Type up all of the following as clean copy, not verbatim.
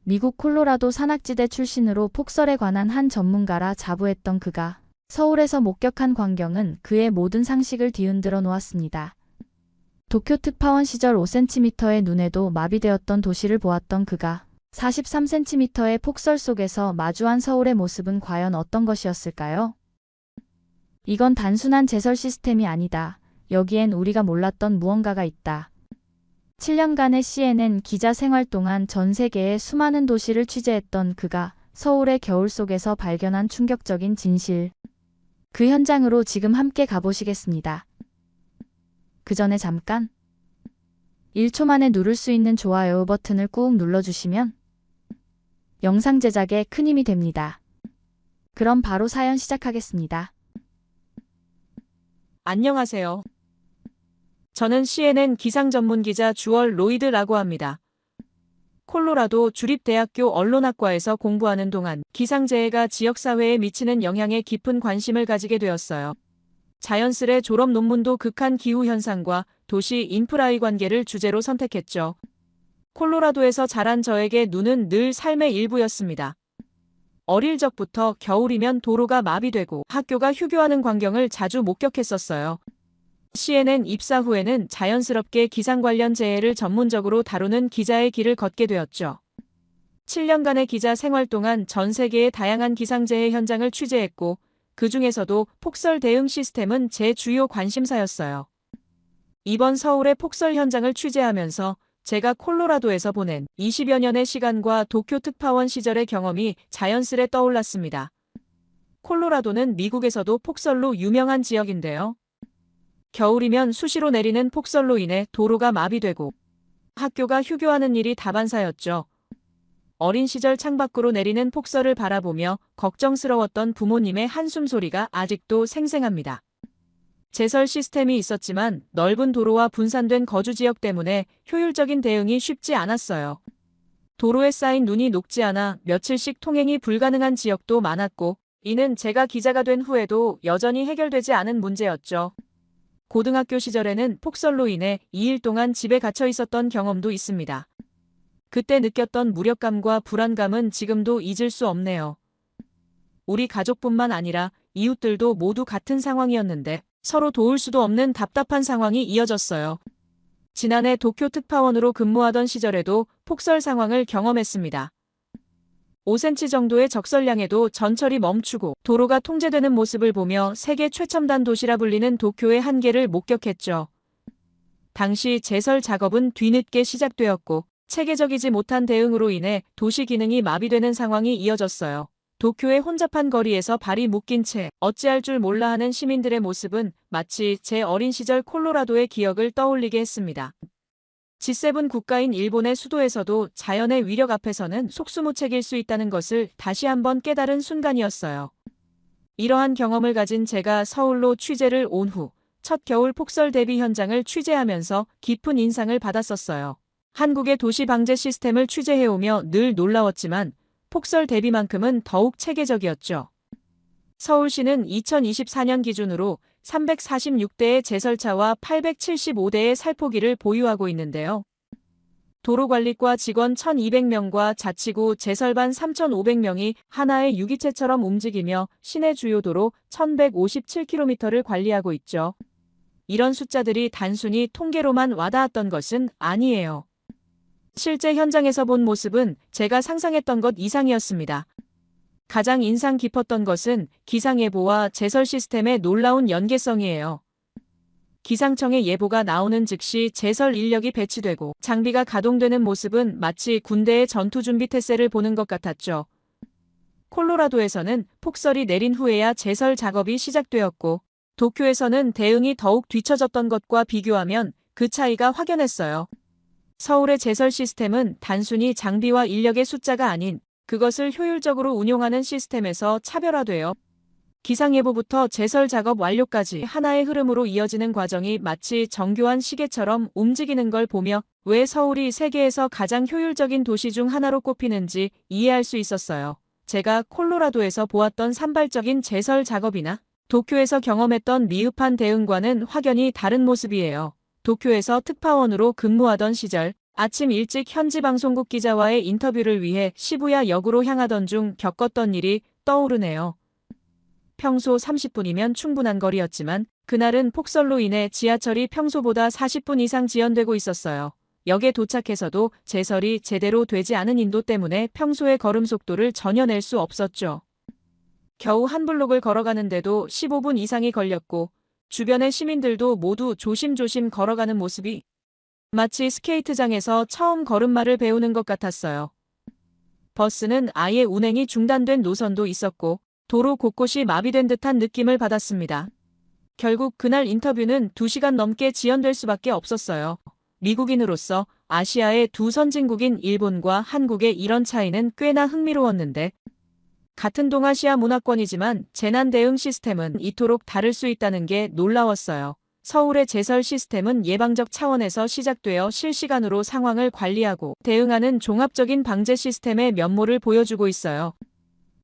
미국 콜로라도 산악지대 출신으로 폭설에 관한 한 전문가라 자부했던 그가 서울에서 목격한 광경은 그의 모든 상식을 뒤흔들어 놓았습니다. 도쿄 특파원 시절 5cm의 눈에도 마비되었던 도시를 보았던 그가 43cm의 폭설 속에서 마주한 서울의 모습은 과연 어떤 것이었을까요? 이건 단순한 제설 시스템이 아니다. 여기엔 우리가 몰랐던 무언가가 있다. 7년간의 CNN 기자 생활 동안 전 세계의 수많은 도시를 취재했던 그가 서울의 겨울 속에서 발견한 충격적인 진실. 그 현장으로 지금 함께 가보시겠습니다. 그 전에 잠깐 1초 만에 누를 수 있는 좋아요 버튼을 꾹 눌러주시면 영상 제작에 큰 힘이 됩니다. 그럼 바로 사연 시작하겠습니다. 안녕하세요. 저는 CNN 기상 전문 기자 주얼 로이드라고 합니다. 콜로라도 주립대학교 언론학과에서 공부하는 동안 기상재해가 지역사회에 미치는 영향에 깊은 관심을 가지게 되었어요. 자연스레 졸업 논문도 극한 기후 현상과 도시 인프라의 관계를 주제로 선택했죠. 콜로라도에서 자란 저에게 눈은 늘 삶의 일부였습니다. 어릴 적부터 겨울이면 도로가 마비되고 학교가 휴교하는 광경을 자주 목격했었어요. CNN 입사 후에는 자연스럽게 기상 관련 재해를 전문적으로 다루는 기자의 길을 걷게 되었죠. 7년간의 기자 생활 동안 전 세계의 다양한 기상재해 현장을 취재했고 그 중에서도 폭설 대응 시스템은 제 주요 관심사였어요. 이번 서울의 폭설 현장을 취재하면서 제가 콜로라도에서 보낸 20여 년의 시간과 도쿄 특파원 시절의 경험이 자연스레 떠올랐습니다. 콜로라도는 미국에서도 폭설로 유명한 지역인데요. 겨울이면 수시로 내리는 폭설로 인해 도로가 마비되고 학교가 휴교하는 일이 다반사였죠. 어린 시절 창밖으로 내리는 폭설을 바라보며 걱정스러웠던 부모님의 한숨 소리가 아직도 생생합니다. 제설 시스템이 있었지만 넓은 도로와 분산된 거주 지역 때문에 효율적인 대응이 쉽지 않았어요. 도로에 쌓인 눈이 녹지 않아 며칠씩 통행이 불가능한 지역도 많았고 이는 제가 기자가 된 후에도 여전히 해결되지 않은 문제였죠. 고등학교 시절에는 폭설로 인해 2일 동안 집에 갇혀 있었던 경험도 있습니다. 그때 느꼈던 무력감과 불안감은 지금도 잊을 수 없네요. 우리 가족뿐만 아니라 이웃들도 모두 같은 상황이었는데 서로 도울 수도 없는 답답한 상황이 이어졌어요. 지난해 도쿄 특파원으로 근무하던 시절에도 폭설 상황을 경험했습니다. 5cm 정도의 적설량에도 전철이 멈추고 도로가 통제되는 모습을 보며 세계 최첨단 도시라 불리는 도쿄의 한계를 목격했죠. 당시 제설 작업은 뒤늦게 시작되었고 체계적이지 못한 대응으로 인해 도시 기능이 마비되는 상황이 이어졌어요. 도쿄의 혼잡한 거리에서 발이 묶인 채 어찌할 줄 몰라 하는 시민들의 모습은 마치 제 어린 시절 콜로라도의 기억을 떠올리게 했습니다. G7 국가인 일본의 수도에서도 자연의 위력 앞에서는 속수무책일 수 있다는 것을 다시 한번 깨달은 순간이었어요. 이러한 경험을 가진 제가 서울로 취재를 온 후 첫 겨울 폭설 대비 현장을 취재하면서 깊은 인상을 받았었어요. 한국의 도시 방제 시스템을 취재해오며 늘 놀라웠지만 폭설 대비만큼은 더욱 체계적이었죠. 서울시는 2024년 기준으로 346대의 제설차와 875대의 살포기를 보유하고 있는데요. 도로관리과 직원 1,200명과 자치구 제설반 3,500명이 하나의 유기체처럼 움직이며 시내 주요 도로 1,157km를 관리하고 있죠. 이런 숫자들이 단순히 통계로만 와닿았던 것은 아니에요. 실제 현장에서 본 모습은 제가 상상했던 것 이상이었습니다. 가장 인상 깊었던 것은 기상예보와 제설 시스템의 놀라운 연계성이에요. 기상청의 예보가 나오는 즉시 제설 인력이 배치되고 장비가 가동되는 모습은 마치 군대의 전투준비 태세를 보는 것 같았죠. 콜로라도에서는 폭설이 내린 후에야 제설 작업이 시작되었고 도쿄에서는 대응이 더욱 뒤처졌던 것과 비교하면 그 차이가 확연했어요. 서울의 제설 시스템은 단순히 장비와 인력의 숫자가 아닌 그것을 효율적으로 운용하는 시스템에서 차별화되어 기상예보부터 제설 작업 완료까지 하나의 흐름으로 이어지는 과정이 마치 정교한 시계처럼 움직이는 걸 보며 왜 서울이 세계에서 가장 효율적인 도시 중 하나로 꼽히는지 이해할 수 있었어요. 제가 콜로라도에서 보았던 산발적인 제설 작업이나 도쿄에서 경험했던 미흡한 대응과는 확연히 다른 모습이에요. 도쿄에서 특파원으로 근무하던 시절 아침 일찍 현지 방송국 기자와의 인터뷰를 위해 시부야 역으로 향하던 중 겪었던 일이 떠오르네요. 평소 30분이면 충분한 거리였지만 그날은 폭설로 인해 지하철이 평소보다 40분 이상 지연되고 있었어요. 역에 도착해서도 제설이 제대로 되지 않은 인도 때문에 평소의 걸음 속도를 전혀 낼 수 없었죠. 겨우 한 블록을 걸어가는데도 15분 이상이 걸렸고 주변의 시민들도 모두 조심조심 걸어가는 모습이 마치 스케이트장에서 처음 걸음마를 배우는 것 같았어요. 버스는 아예 운행이 중단된 노선도 있었고 도로 곳곳이 마비된 듯한 느낌을 받았습니다. 결국 그날 인터뷰는 2시간 넘게 지연될 수밖에 없었어요. 미국인으로서 아시아의 두 선진국인 일본과 한국의 이런 차이는 꽤나 흥미로웠는데 같은 동아시아 문화권이지만 재난 대응 시스템은 이토록 다를 수 있다는 게 놀라웠어요. 서울의 제설 시스템은 예방적 차원에서 시작되어 실시간으로 상황을 관리하고 대응하는 종합적인 방제 시스템의 면모를 보여주고 있어요.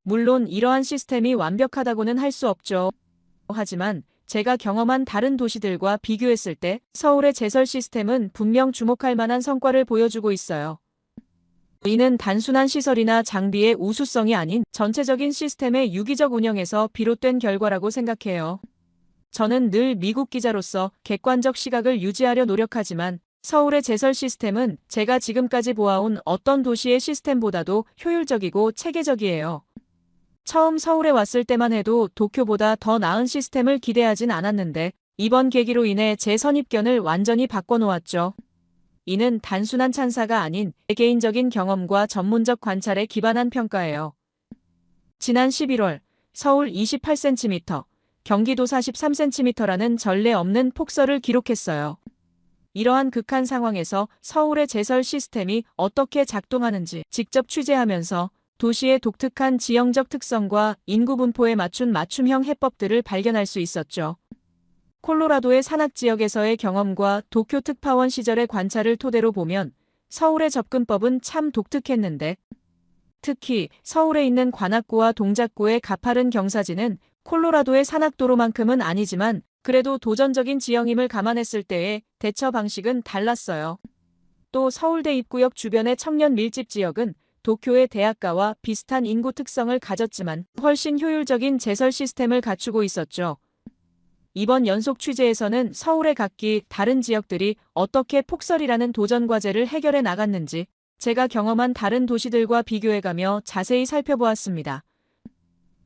물론 이러한 시스템이 완벽하다고는 할 수 없죠. 하지만 제가 경험한 다른 도시들과 비교했을 때 서울의 제설 시스템은 분명 주목할 만한 성과를 보여주고 있어요. 이는 단순한 시설이나 장비의 우수성이 아닌 전체적인 시스템의 유기적 운영에서 비롯된 결과라고 생각해요. 저는 늘 미국 기자로서 객관적 시각을 유지하려 노력하지만 서울의 제설 시스템은 제가 지금까지 보아온 어떤 도시의 시스템보다도 효율적이고 체계적이에요. 처음 서울에 왔을 때만 해도 도쿄보다 더 나은 시스템을 기대하진 않았는데 이번 계기로 인해 제 선입견을 완전히 바꿔놓았죠. 이는 단순한 찬사가 아닌 개인적인 경험과 전문적 관찰에 기반한 평가예요. 지난 11월 서울 28cm, 경기도 43cm라는 전례 없는 폭설을 기록했어요. 이러한 극한 상황에서 서울의 제설 시스템이 어떻게 작동하는지 직접 취재하면서 도시의 독특한 지형적 특성과 인구 분포에 맞춘 맞춤형 해법들을 발견할 수 있었죠. 콜로라도의 산악 지역에서의 경험과 도쿄 특파원 시절의 관찰을 토대로 보면 서울의 접근법은 참 독특했는데 특히 서울에 있는 관악구와 동작구의 가파른 경사지는 콜로라도의 산악도로만큼은 아니지만 그래도 도전적인 지형임을 감안했을 때의 대처 방식은 달랐어요. 또 서울대 입구역 주변의 청년 밀집 지역은 도쿄의 대학가와 비슷한 인구 특성을 가졌지만 훨씬 효율적인 제설 시스템을 갖추고 있었죠. 이번 연속 취재에서는 서울의 각기 다른 지역들이 어떻게 폭설이라는 도전 과제를 해결해 나갔는지 제가 경험한 다른 도시들과 비교해가며 자세히 살펴보았습니다.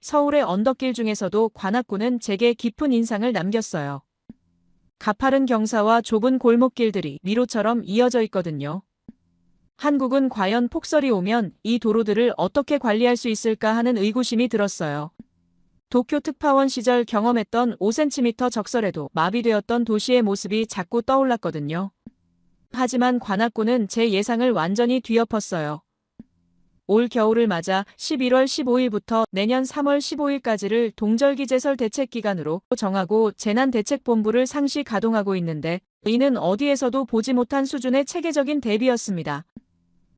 서울의 언덕길 중에서도 관악구는 제게 깊은 인상을 남겼어요. 가파른 경사와 좁은 골목길들이 미로처럼 이어져 있거든요. 한국은 과연 폭설이 오면 이 도로들을 어떻게 관리할 수 있을까 하는 의구심이 들었어요. 도쿄 특파원 시절 경험했던 5cm 적설에도 마비되었던 도시의 모습이 자꾸 떠올랐거든요. 하지만 관악구는 제 예상을 완전히 뒤엎었어요. 올 겨울을 맞아 11월 15일부터 내년 3월 15일까지를 동절기 제설 대책 기간으로 정하고 재난대책본부를 상시 가동하고 있는데 이는 어디에서도 보지 못한 수준의 체계적인 대비였습니다.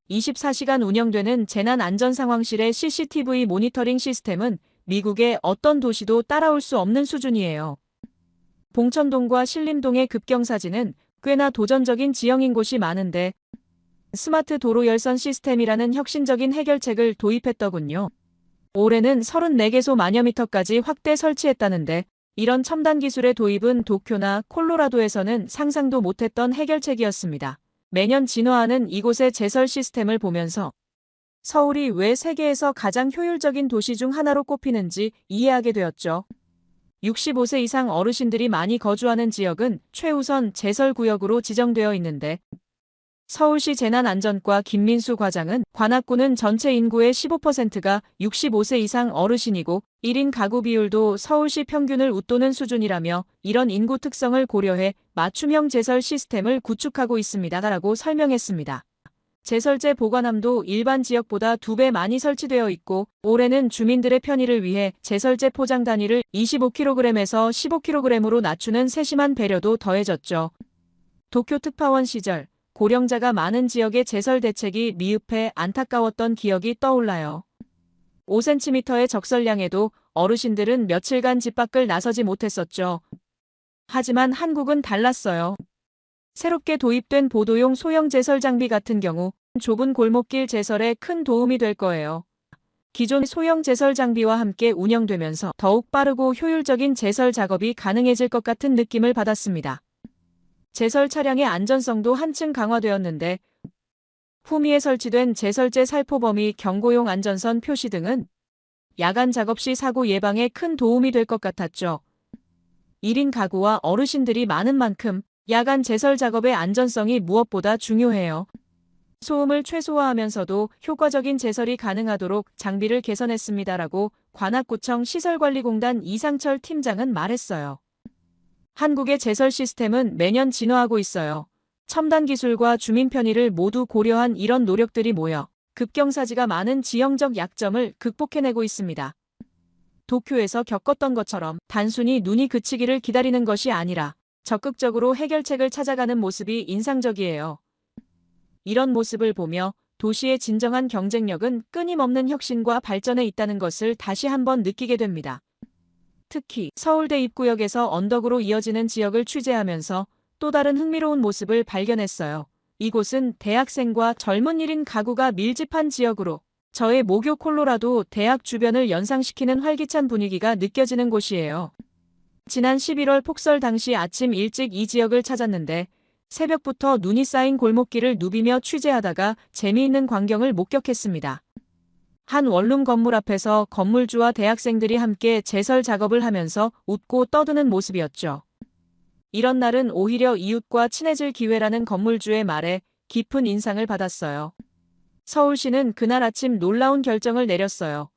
24시간 운영되는 재난안전상황실의 CCTV 모니터링 시스템은 미국의 어떤 도시도 따라올 수 없는 수준이에요. 봉천동과 신림동의 급경사지는 꽤나 도전적인 지형인 곳이 많은데 스마트 도로 열선 시스템이라는 혁신적인 해결책을 도입했더군요. 올해는 34개소 만여 미터까지 확대 설치했다는데 이런 첨단 기술의 도입은 도쿄나 콜로라도에서는 상상도 못했던 해결책이었습니다. 매년 진화하는 이곳의 제설 시스템을 보면서 서울이 왜 세계에서 가장 효율적인 도시 중 하나로 꼽히는지 이해하게 되었죠. 65세 이상 어르신들이 많이 거주하는 지역은 최우선 제설구역으로 지정되어 있는데 서울시 재난안전과 김민수 과장은 관악구는 전체 인구의 15%가 65세 이상 어르신이고 1인 가구 비율도 서울시 평균을 웃도는 수준이라며 이런 인구 특성을 고려해 맞춤형 제설 시스템을 구축하고 있습니다라고 설명했습니다. 제설제 보관함도 일반 지역보다 2배 많이 설치되어 있고 올해는 주민들의 편의를 위해 제설제 포장 단위를 25kg에서 15kg으로 낮추는 세심한 배려도 더해졌죠. 도쿄 특파원 시절 고령자가 많은 지역의 제설 대책이 미흡해 안타까웠던 기억이 떠올라요. 5cm의 적설량에도 어르신들은 며칠간 집 밖을 나서지 못했었죠. 하지만 한국은 달랐어요. 새롭게 도입된 보도용 소형 제설 장비 같은 경우 좁은 골목길 제설에 큰 도움이 될 거예요. 기존 소형 제설 장비와 함께 운영되면서 더욱 빠르고 효율적인 제설 작업이 가능해질 것 같은 느낌을 받았습니다. 제설 차량의 안전성도 한층 강화되었는데 후미에 설치된 제설제 살포 범위 경고용 안전선 표시 등은 야간 작업 시 사고 예방에 큰 도움이 될 것 같았죠. 1인 가구와 어르신들이 많은 만큼 야간 제설 작업의 안전성이 무엇보다 중요해요. 소음을 최소화하면서도 효과적인 제설이 가능하도록 장비를 개선했습니다라고 관악구청 시설관리공단 이상철 팀장은 말했어요. 한국의 제설 시스템은 매년 진화하고 있어요. 첨단 기술과 주민 편의를 모두 고려한 이런 노력들이 모여 급경사지가 많은 지형적 약점을 극복해내고 있습니다. 도쿄에서 겪었던 것처럼 단순히 눈이 그치기를 기다리는 것이 아니라 적극적으로 해결책을 찾아가는 모습이 인상적이에요. 이런 모습을 보며 도시의 진정한 경쟁력은 끊임없는 혁신과 발전에 있다는 것을 다시 한번 느끼게 됩니다. 특히 서울대 입구역에서 언덕으로 이어지는 지역을 취재하면서 또 다른 흥미로운 모습을 발견했어요. 이곳은 대학생과 젊은 1인 가구가 밀집한 지역으로 저의 모교 콜로라도 대학 주변을 연상시키는 활기찬 분위기가 느껴지는 곳이에요. 지난 11월 폭설 당시 아침 일찍 이 지역을 찾았는데 새벽부터 눈이 쌓인 골목길을 누비며 취재하다가 재미있는 광경을 목격했습니다. 한 원룸 건물 앞에서 건물주와 대학생들이 함께 제설 작업을 하면서 웃고 떠드는 모습이었죠. 이런 날은 오히려 이웃과 친해질 기회라는 건물주의 말에 깊은 인상을 받았어요. 서울시는 그날 아침 놀라운 결정을 내렸어요.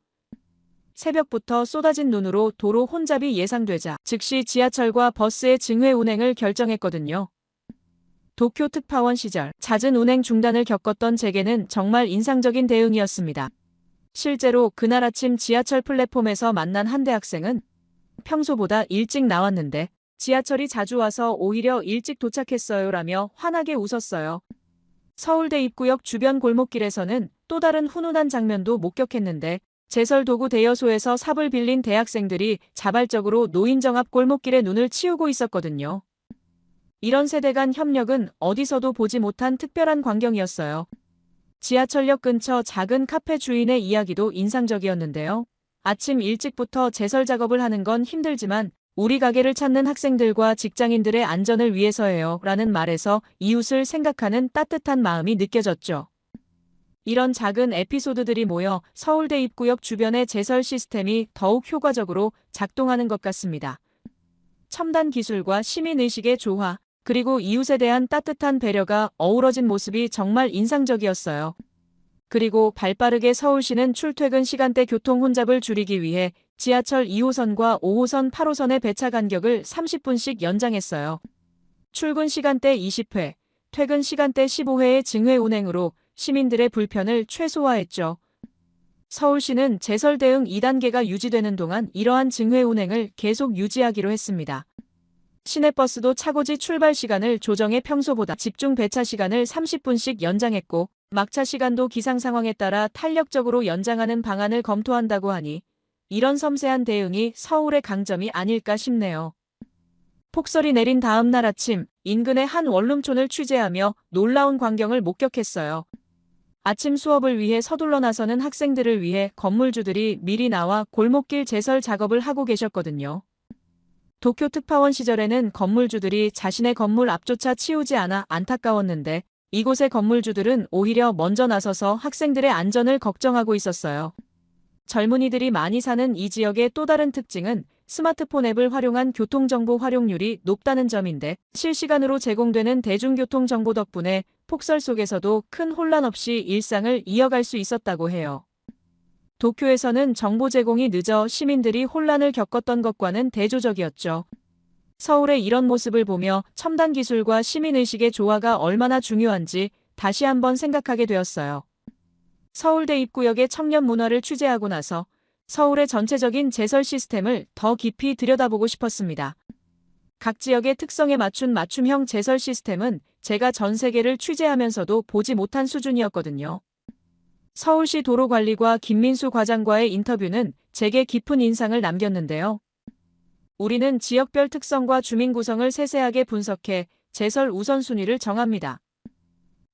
새벽부터 쏟아진 눈으로 도로 혼잡이 예상되자 즉시 지하철과 버스의 증회 운행을 결정했거든요. 도쿄 특파원 시절 잦은 운행 중단을 겪었던 제게는 정말 인상적인 대응이었습니다. 실제로 그날 아침 지하철 플랫폼에서 만난 한 대학생은 평소보다 일찍 나왔는데 지하철이 자주 와서 오히려 일찍 도착했어요라며 환하게 웃었어요. 서울대 입구역 주변 골목길에서는 또 다른 훈훈한 장면도 목격했는데 제설 도구 대여소에서 삽을 빌린 대학생들이 자발적으로 노인정 앞 골목길에 눈을 치우고 있었거든요. 이런 세대 간 협력은 어디서도 보지 못한 특별한 광경이었어요. 지하철역 근처 작은 카페 주인의 이야기도 인상적이었는데요. 아침 일찍부터 제설 작업을 하는 건 힘들지만 우리 가게를 찾는 학생들과 직장인들의 안전을 위해서예요 라는 말에서 이웃을 생각하는 따뜻한 마음이 느껴졌죠. 이런 작은 에피소드들이 모여 서울대 입구역 주변의 제설 시스템이 더욱 효과적으로 작동하는 것 같습니다. 첨단 기술과 시민의식의 조화, 그리고 이웃에 대한 따뜻한 배려가 어우러진 모습이 정말 인상적이었어요. 그리고 발빠르게 서울시는 출퇴근 시간대 교통 혼잡을 줄이기 위해 지하철 2호선과 5호선 8호선의 배차 간격을 30분씩 연장했어요. 출근 시간대 20회, 퇴근 시간대 15회의 증회 운행으로 시민들의 불편을 최소화했죠. 서울시는 제설 대응 2단계가 유지되는 동안 이러한 증회 운행을 계속 유지하기로 했습니다. 시내버스도 차고지 출발 시간을 조정해 평소보다 집중 배차 시간을 30분씩 연장했고 막차 시간도 기상 상황에 따라 탄력적으로 연장하는 방안을 검토한다고 하니 이런 섬세한 대응이 서울의 강점이 아닐까 싶네요. 폭설이 내린 다음 날 아침 인근의 한 원룸촌을 취재하며 놀라운 광경을 목격했어요. 아침 수업을 위해 서둘러 나서는 학생들을 위해 건물주들이 미리 나와 골목길 제설 작업을 하고 계셨거든요. 도쿄 특파원 시절에는 건물주들이 자신의 건물 앞조차 치우지 않아 안타까웠는데 이곳의 건물주들은 오히려 먼저 나서서 학생들의 안전을 걱정하고 있었어요. 젊은이들이 많이 사는 이 지역의 또 다른 특징은 스마트폰 앱을 활용한 교통정보 활용률이 높다는 점인데 실시간으로 제공되는 대중교통 정보 덕분에 폭설 속에서도 큰 혼란 없이 일상을 이어갈 수 있었다고 해요. 도쿄에서는 정보 제공이 늦어 시민들이 혼란을 겪었던 것과는 대조적이었죠. 서울의 이런 모습을 보며 첨단 기술과 시민의식의 조화가 얼마나 중요한지 다시 한번 생각하게 되었어요. 서울대 입구역의 청년 문화를 취재하고 나서 서울의 전체적인 제설 시스템을 더 깊이 들여다보고 싶었습니다. 각 지역의 특성에 맞춘 맞춤형 제설 시스템은 제가 전 세계를 취재하면서도 보지 못한 수준이었거든요. 서울시 도로관리과 김민수 과장과의 인터뷰는 제게 깊은 인상을 남겼는데요. 우리는 지역별 특성과 주민 구성을 세세하게 분석해 제설 우선순위를 정합니다.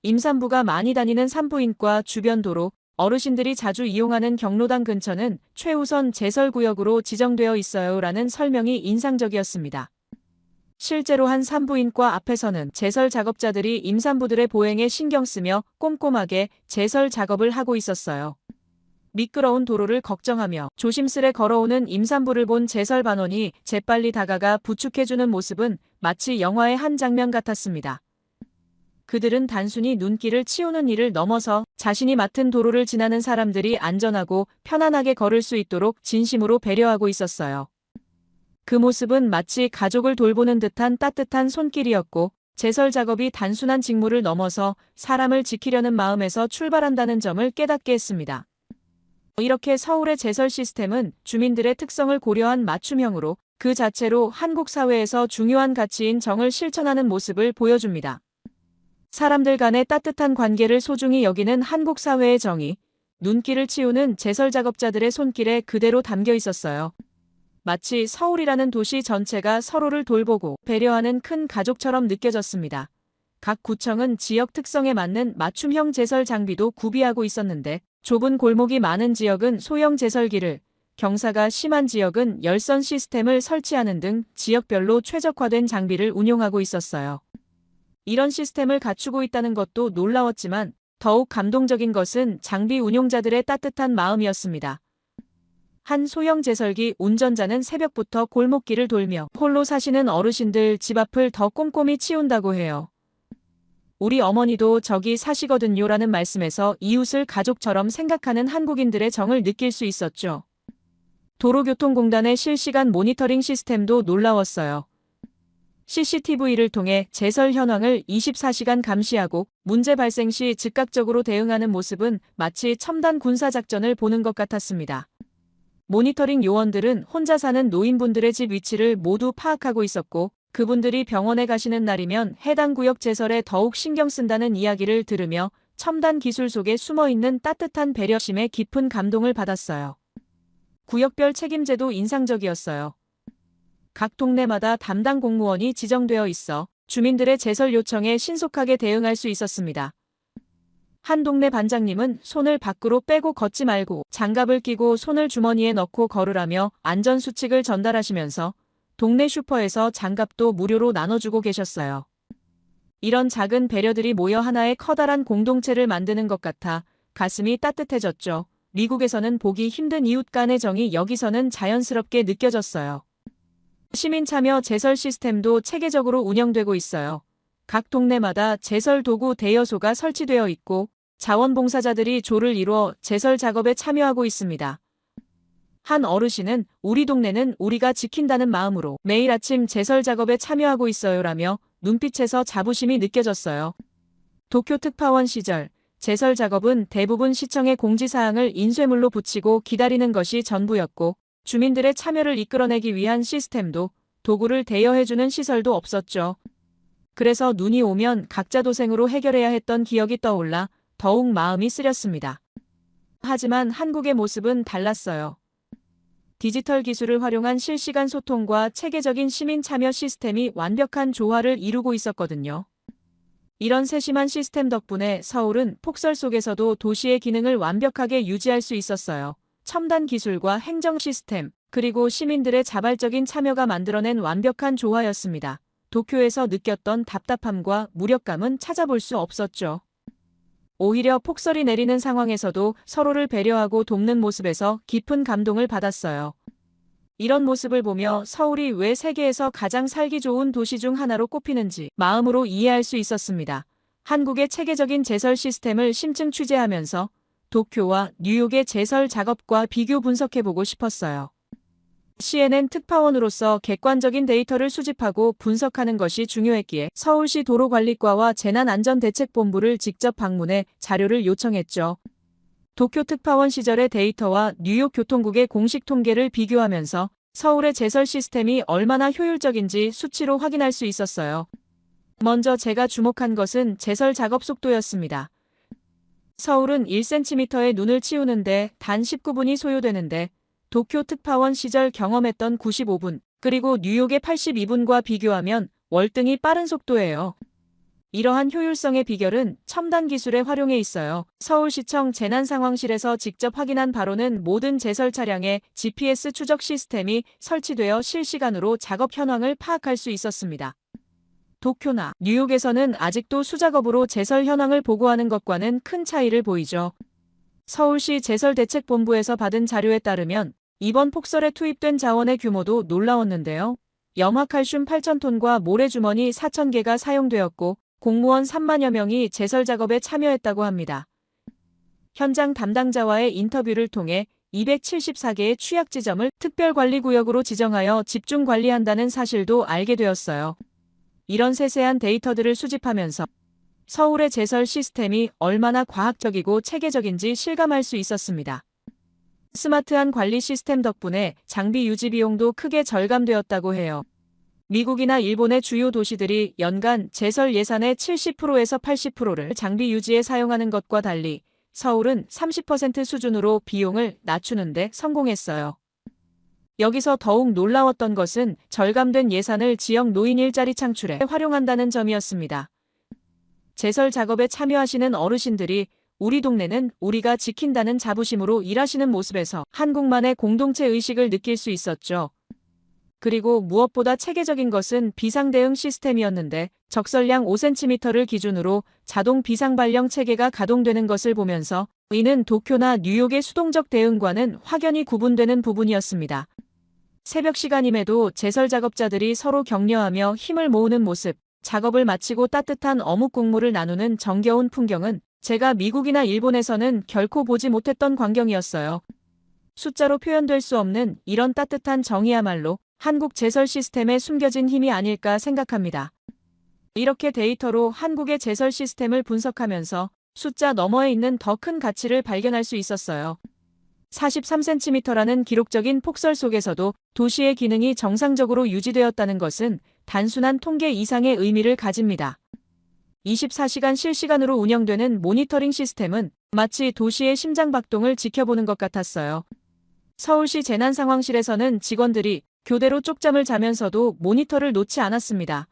임산부가 많이 다니는 산부인과 주변 도로, 어르신들이 자주 이용하는 경로당 근처는 최우선 제설구역으로 지정되어 있어요라는 설명이 인상적이었습니다. 실제로 한 산부인과 앞에서는 제설 작업자들이 임산부들의 보행에 신경 쓰며 꼼꼼하게 제설 작업을 하고 있었어요. 미끄러운 도로를 걱정하며 조심스레 걸어오는 임산부를 본 제설 반원이 재빨리 다가가 부축해주는 모습은 마치 영화의 한 장면 같았습니다. 그들은 단순히 눈길을 치우는 일을 넘어서 자신이 맡은 도로를 지나는 사람들이 안전하고 편안하게 걸을 수 있도록 진심으로 배려하고 있었어요. 그 모습은 마치 가족을 돌보는 듯한 따뜻한 손길이었고, 제설 작업이 단순한 직무를 넘어서 사람을 지키려는 마음에서 출발한다는 점을 깨닫게 했습니다. 이렇게 서울의 제설 시스템은 주민들의 특성을 고려한 맞춤형으로 그 자체로 한국 사회에서 중요한 가치인 정을 실천하는 모습을 보여줍니다. 사람들 간의 따뜻한 관계를 소중히 여기는 한국 사회의 정이 눈길을 치우는 제설 작업자들의 손길에 그대로 담겨 있었어요. 마치 서울이라는 도시 전체가 서로를 돌보고 배려하는 큰 가족처럼 느껴졌습니다. 각 구청은 지역 특성에 맞는 맞춤형 제설 장비도 구비하고 있었는데, 좁은 골목이 많은 지역은 소형 제설기를, 경사가 심한 지역은 열선 시스템을 설치하는 등 지역별로 최적화된 장비를 운용하고 있었어요. 이런 시스템을 갖추고 있다는 것도 놀라웠지만 더욱 감동적인 것은 장비 운용자들의 따뜻한 마음이었습니다. 한 소형 제설기 운전자는 새벽부터 골목길을 돌며 홀로 사시는 어르신들 집 앞을 더 꼼꼼히 치운다고 해요. 우리 어머니도 저기 사시거든요 라는 말씀에서 이웃을 가족처럼 생각하는 한국인들의 정을 느낄 수 있었죠. 도로교통공단의 실시간 모니터링 시스템도 놀라웠어요. CCTV를 통해 제설 현황을 24시간 감시하고 문제 발생 시 즉각적으로 대응하는 모습은 마치 첨단 군사작전을 보는 것 같았습니다. 모니터링 요원들은 혼자 사는 노인분들의 집 위치를 모두 파악하고 있었고, 그분들이 병원에 가시는 날이면 해당 구역 제설에 더욱 신경 쓴다는 이야기를 들으며 첨단 기술 속에 숨어있는 따뜻한 배려심에 깊은 감동을 받았어요. 구역별 책임제도 인상적이었어요. 각 동네마다 담당 공무원이 지정되어 있어 주민들의 제설 요청에 신속하게 대응할 수 있었습니다. 한 동네 반장님은 손을 밖으로 빼고 걷지 말고 장갑을 끼고 손을 주머니에 넣고 걸으라며 안전수칙을 전달하시면서 동네 슈퍼에서 장갑도 무료로 나눠주고 계셨어요. 이런 작은 배려들이 모여 하나의 커다란 공동체를 만드는 것 같아 가슴이 따뜻해졌죠. 미국에서는 보기 힘든 이웃 간의 정이 여기서는 자연스럽게 느껴졌어요. 시민 참여 제설 시스템도 체계적으로 운영되고 있어요. 각 동네마다 제설 도구 대여소가 설치되어 있고 자원봉사자들이 조를 이루어 제설 작업에 참여하고 있습니다. 한 어르신은 우리 동네는 우리가 지킨다는 마음으로 매일 아침 제설 작업에 참여하고 있어요라며 눈빛에서 자부심이 느껴졌어요. 도쿄 특파원 시절 제설 작업은 대부분 시청의 공지사항을 인쇄물로 붙이고 기다리는 것이 전부였고, 주민들의 참여를 이끌어내기 위한 시스템도 도구를 대여해주는 시설도 없었죠. 그래서 눈이 오면 각자 도생으로 해결해야 했던 기억이 떠올라 더욱 마음이 쓰렸습니다. 하지만 한국의 모습은 달랐어요. 디지털 기술을 활용한 실시간 소통과 체계적인 시민 참여 시스템이 완벽한 조화를 이루고 있었거든요. 이런 세심한 시스템 덕분에 서울은 폭설 속에서도 도시의 기능을 완벽하게 유지할 수 있었어요. 첨단 기술과 행정 시스템, 그리고 시민들의 자발적인 참여가 만들어낸 완벽한 조화였습니다. 도쿄에서 느꼈던 답답함과 무력감은 찾아볼 수 없었죠. 오히려 폭설이 내리는 상황에서도 서로를 배려하고 돕는 모습에서 깊은 감동을 받았어요. 이런 모습을 보며 서울이 왜 세계에서 가장 살기 좋은 도시 중 하나로 꼽히는지 마음으로 이해할 수 있었습니다. 한국의 체계적인 제설 시스템을 심층 취재하면서 도쿄와 뉴욕의 제설 작업과 비교 분석해보고 싶었어요. CNN 특파원으로서 객관적인 데이터를 수집하고 분석하는 것이 중요했기에 서울시 도로관리과와 재난안전대책본부를 직접 방문해 자료를 요청했죠. 도쿄 특파원 시절의 데이터와 뉴욕 교통국의 공식 통계를 비교하면서 서울의 제설 시스템이 얼마나 효율적인지 수치로 확인할 수 있었어요. 먼저 제가 주목한 것은 제설 작업 속도였습니다. 서울은 1cm의 눈을 치우는데 단 19분이 소요되는데, 도쿄 특파원 시절 경험했던 95분, 그리고 뉴욕의 82분과 비교하면 월등히 빠른 속도예요. 이러한 효율성의 비결은 첨단 기술의 활용에 있어요. 서울시청 재난상황실에서 직접 확인한 바로는 모든 제설 차량에 GPS 추적 시스템이 설치되어 실시간으로 작업 현황을 파악할 수 있었습니다. 도쿄나 뉴욕에서는 아직도 수작업으로 제설 현황을 보고하는 것과는 큰 차이를 보이죠. 서울시 제설대책본부에서 받은 자료에 따르면 이번 폭설에 투입된 자원의 규모도 놀라웠는데요. 염화칼슘 8,000톤과 모래주머니 4,000개가 사용되었고 공무원 3만여 명이 제설 작업에 참여했다고 합니다. 현장 담당자와의 인터뷰를 통해 274개의 취약 지점을 특별관리구역으로 지정하여 집중 관리한다는 사실도 알게 되었어요. 이런 세세한 데이터들을 수집하면서 서울의 제설 시스템이 얼마나 과학적이고 체계적인지 실감할 수 있었습니다. 스마트한 관리 시스템 덕분에 장비 유지 비용도 크게 절감되었다고 해요. 미국이나 일본의 주요 도시들이 연간 제설 예산의 70%에서 80%를 장비 유지에 사용하는 것과 달리 서울은 30% 수준으로 비용을 낮추는 데 성공했어요. 여기서 더욱 놀라웠던 것은 절감된 예산을 지역 노인 일자리 창출에 활용한다는 점이었습니다. 제설 작업에 참여하시는 어르신들이 우리 동네는 우리가 지킨다는 자부심으로 일하시는 모습에서 한국만의 공동체 의식을 느낄 수 있었죠. 그리고 무엇보다 체계적인 것은 비상대응 시스템이었는데 적설량 5cm를 기준으로 자동 비상발령 체계가 가동되는 것을 보면서 이는 도쿄나 뉴욕의 수동적 대응과는 확연히 구분되는 부분이었습니다. 새벽 시간임에도 제설 작업자들이 서로 격려하며 힘을 모으는 모습, 작업을 마치고 따뜻한 어묵 국물을 나누는 정겨운 풍경은 제가 미국이나 일본에서는 결코 보지 못했던 광경이었어요. 숫자로 표현될 수 없는 이런 따뜻한 정이야말로 한국 제설 시스템에 숨겨진 힘이 아닐까 생각합니다. 이렇게 데이터로 한국의 제설 시스템을 분석하면서 숫자 너머에 있는 더 큰 가치를 발견할 수 있었어요. 43cm라는 기록적인 폭설 속에서도 도시의 기능이 정상적으로 유지되었다는 것은 단순한 통계 이상의 의미를 가집니다. 24시간 실시간으로 운영되는 모니터링 시스템은 마치 도시의 심장박동을 지켜보는 것 같았어요. 서울시 재난상황실에서는 직원들이 교대로 쪽잠을 자면서도 모니터를 놓지 않았습니다.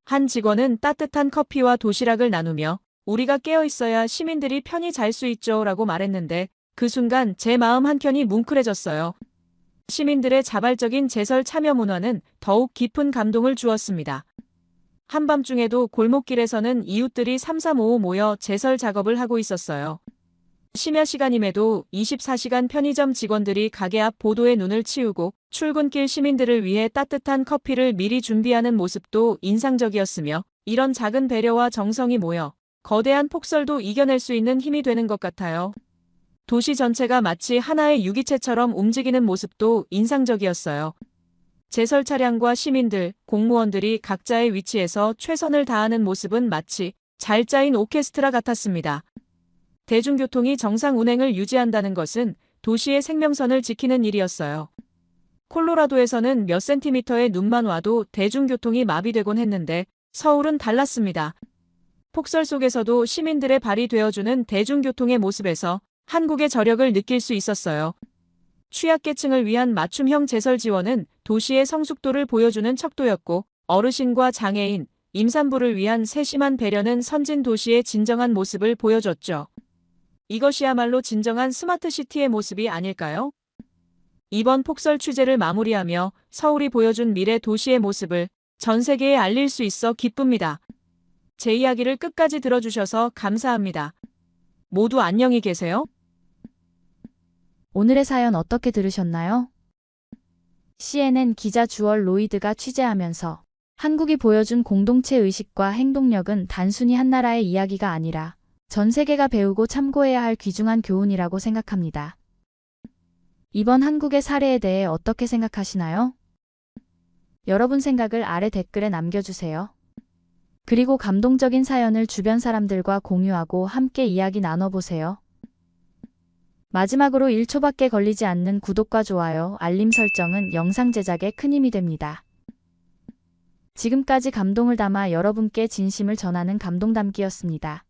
한 직원은 따뜻한 커피와 도시락을 나누며 우리가 깨어있어야 시민들이 편히 잘 수 있죠 라고 말했는데 그 순간 제 마음 한켠이 뭉클해졌어요. 시민들의 자발적인 제설 참여 문화는 더욱 깊은 감동을 주었습니다. 한밤중에도 골목길에서는 이웃들이 3-3-5-5 모여 제설 작업을 하고 있었어요. 심야 시간임에도 24시간 편의점 직원들이 가게 앞 보도에 눈을 치우고 출근길 시민들을 위해 따뜻한 커피를 미리 준비하는 모습도 인상적이었으며 이런 작은 배려와 정성이 모여 거대한 폭설도 이겨낼 수 있는 힘이 되는 것 같아요. 도시 전체가 마치 하나의 유기체처럼 움직이는 모습도 인상적이었어요. 제설 차량과 시민들, 공무원들이 각자의 위치에서 최선을 다하는 모습은 마치 잘 짜인 오케스트라 같았습니다. 대중교통이 정상 운행을 유지한다는 것은 도시의 생명선을 지키는 일이었어요. 콜로라도에서는 몇 센티미터의 눈만 와도 대중교통이 마비되곤 했는데 서울은 달랐습니다. 폭설 속에서도 시민들의 발이 되어주는 대중교통의 모습에서 한국의 저력을 느낄 수 있었어요. 취약계층을 위한 맞춤형 제설 지원은 도시의 성숙도를 보여주는 척도였고 어르신과 장애인, 임산부를 위한 세심한 배려는 선진 도시의 진정한 모습을 보여줬죠. 이것이야말로 진정한 스마트시티의 모습이 아닐까요? 이번 폭설 취재를 마무리하며 서울이 보여준 미래 도시의 모습을 전 세계에 알릴 수 있어 기쁩니다. 제 이야기를 끝까지 들어주셔서 감사합니다. 모두 안녕히 계세요. 오늘의 사연 어떻게 들으셨나요? CNN 기자 주얼 로이드가 취재하면서 한국이 보여준 공동체 의식과 행동력은 단순히 한 나라의 이야기가 아니라 전 세계가 배우고 참고해야 할 귀중한 교훈이라고 생각합니다. 이번 한국의 사례에 대해 어떻게 생각하시나요? 여러분 생각을 아래 댓글에 남겨주세요. 그리고 감동적인 사연을 주변 사람들과 공유하고 함께 이야기 나눠보세요. 마지막으로 1초밖에 걸리지 않는 구독과 좋아요, 알림 설정은 영상 제작에 큰 힘이 됩니다. 지금까지 감동을 담아 여러분께 진심을 전하는 감동담기였습니다.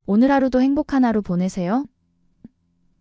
오늘 하루도 행복한 하루 보내세요.